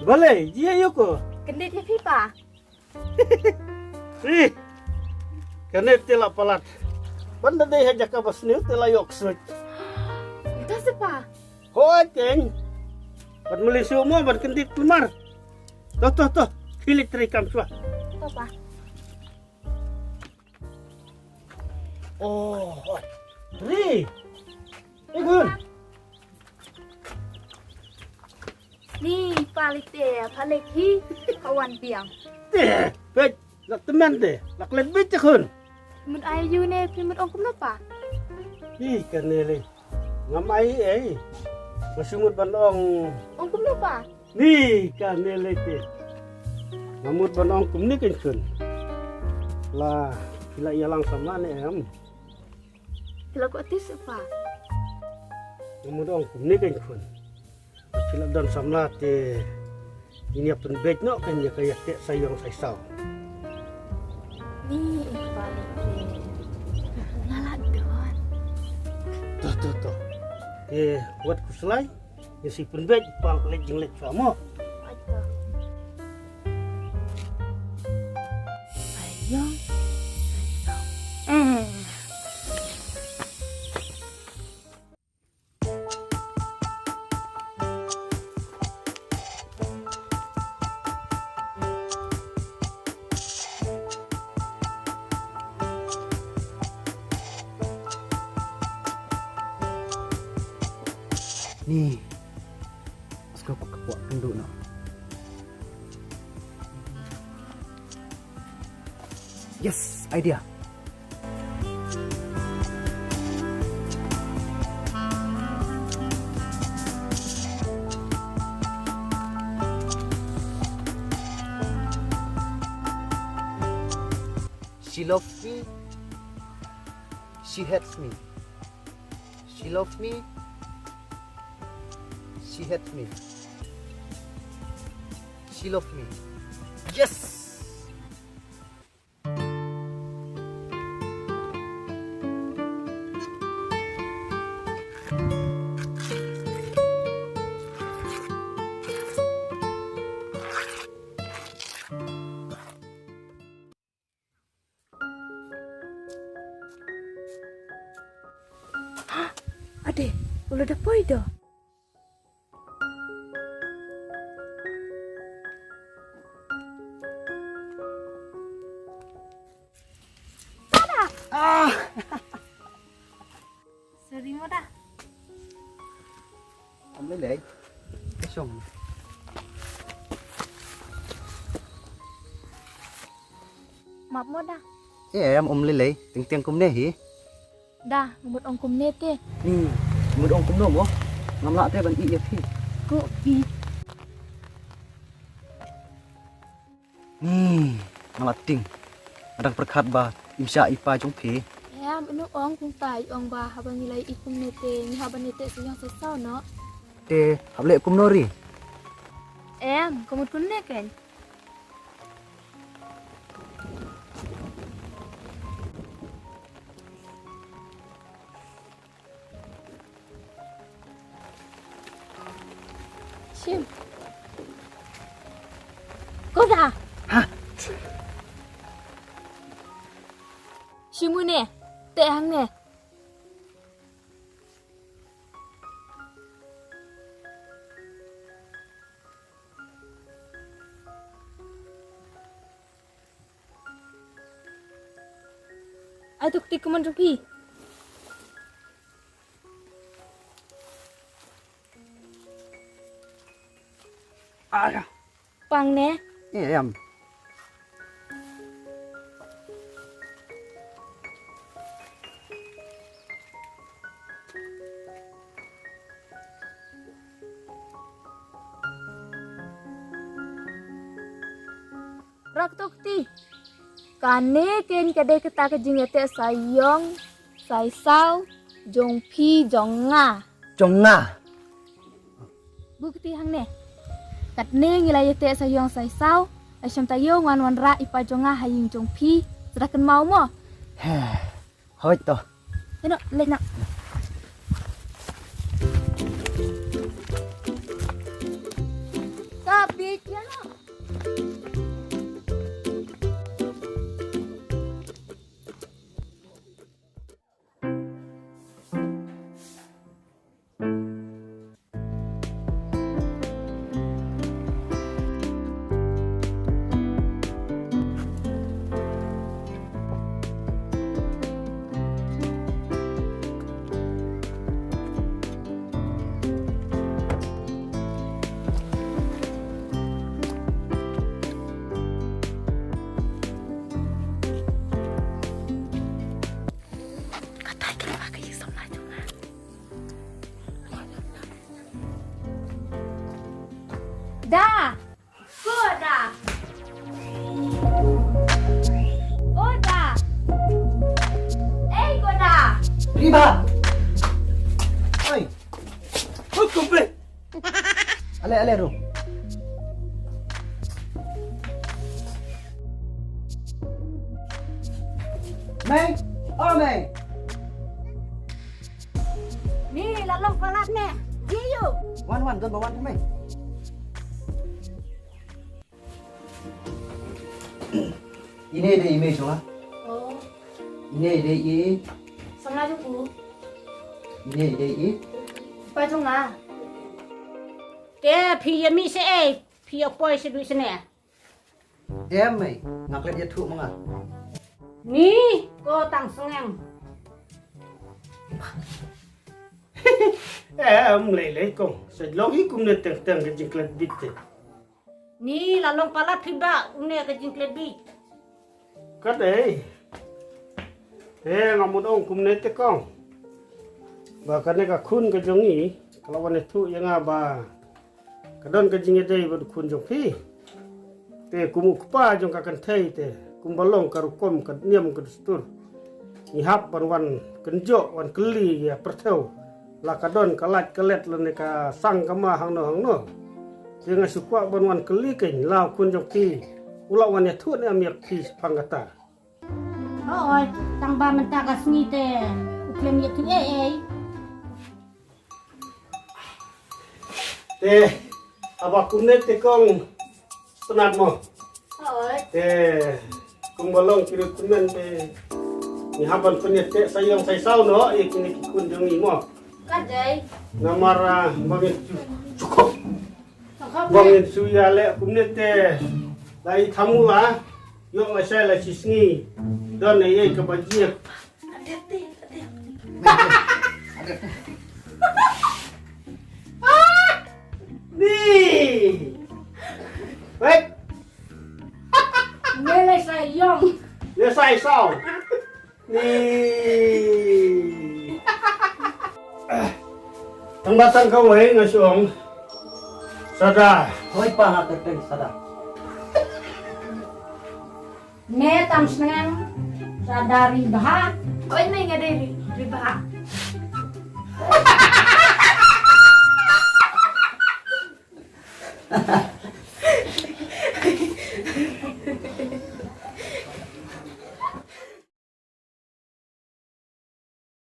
Boleh, dia yuko. Kendit ya pipa. Ri. Kanet tela palat. Banda deh haja kabas niu tela yok suit. Itu siapa? Hoi keng. Ban muli semua ban kendit tumar. Toh. Hilit rekam sua. Apa? Oh, hoi. Ri. Igun. Ni palit deh, palit hi kawan biang. Teh, bet. Lak teman deh. Lak let bet cekun. Mun ayu ne pimun ong kenapa? Ih, kanele. Ngamai Masumut banong. Ong kenapa? Ni kanele te. Ngamut banong kum ni kun. Lah, kila ialang sama ne em. Kalau kau tis apa? Ngamut ong kum ni kun. Kila dan samla te. Ini apa bet no kan ya kayak te sayang saisau. Ni palit deh. Ngalah don. Toh. Buat kuselai. Ya si pun bet pang lek jeng lek sama. Aja. Sayang. Ni, sekarang aku kepuak tunduk nak. Yes, idea. She loves me. She hates me. She loves me. She hates me. She loves me. Yes! Ade, udah ada poi dah. Sorry mo dah. Ông lấy lệ. Cái sùng. Maaf mo dah. Em ông lấy lệ. Tiếng tiếng cũng nè hỉ. Dah, ngemut ong kum net ke. Ni, mượn ông cũng nôm quá. Ngắm lạ thế vẫn ý hiệp hỉ. Kok pi. Ni, malah ting. Adang perkat ba. Imsya ipa jong phe. Ya, inu ong kum tai ong ba habang nilai ikum nete, ni habang nete sayang sesau no. Te, hab lệ cũng nori. Kumut kum net kan. Sim. Kau dah? Hah? Simu ne, teh hang ne. Atuk ti kuman rupi. À, Pang ne. em. Rak tuk ti. Kane ken kade kita kejing ete sayong, saisau, jong pi jong nga. Trong nga. Bukti hang ne. Kat ne ngilai ete sayong saisau, asyam tayo wan ra ipa jong nga haying jong pi. Serakan mau mo. Thôi to. Eno, lên nào. Tapi Da. Goda. Goda. Goda. Riba! Oi, Oh, komplit. ale ro. Mei, oh Mei. Ni lalong palat ni. Jiu. Wan, don bawan Mei. Ini ada email cuma. Oh, Ini ada sengaja ku. ini ada Pa chung à? Ke phi mi se ai. Phi poi se du sene. Em Mei, ngaklet dia tu manga. Ni ko tang sengeng. Lấy công. Sẽ lâu ý cũng nên teng cái chính lật bít. Ni lalong palat phi ba une ke jingklet bi. Cắt đấy. Ngọc một ông cũng nên tê con. Và cái này cả khun cái giống ý. Kalau wanita tu yang apa. Kadang cái chính đây vẫn khun giống phi. Te kumu kupa jong kakan thei te. Kumbalong karukom kad niam kad stur. Ni hap wan kenjo wan keli ya perteu. La kadon kalat kelet lene ka sang kama hang no. Dengan suka wan keli ken lao kun jong phi. Ula wanita tu ni amiak phi pangata. Oi, tang ba men ta ka sni te. Uklem ye tu ai. Te apa kunet te kong penat mo. Oi. Te kumbalong kiri kunen te ni haban penyet te sayang say sau no ye kini kun jong ni mo. Ka dei. Namara bangin cukup. Tang ka Bangin suya le kunet te lai thamu la yo ma sai la sisngi don ye ka bajie. Ni. Baik, mele sayong. dia sai sau. Ni. Tang batang kau ngasong. Sada. Hoi pa ngaklet pen sada. Ne tam sengeng. Sadari bah. Oi, may nga diri. Riba.